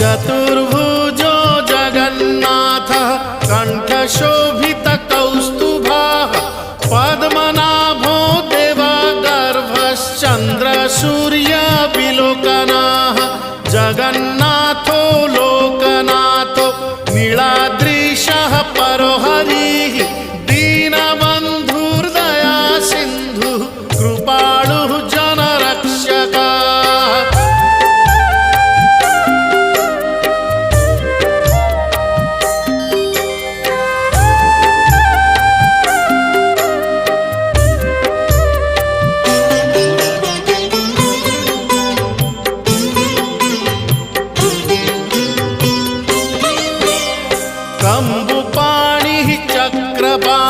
चतुर्भुजो जगन्नाथः कण्ठशोभितकौस्तुभः पद्मनाभो देवगर्भश्चन्द्रसूर्यविलोकनः जगन्नाथो लोकनाथो नीलाद्रीशः परो हरिः दीनबन्धुर्दया सिन्धुः कृपालुः जनरक्षकः। कम्बुपाणिः चक्रपाणिः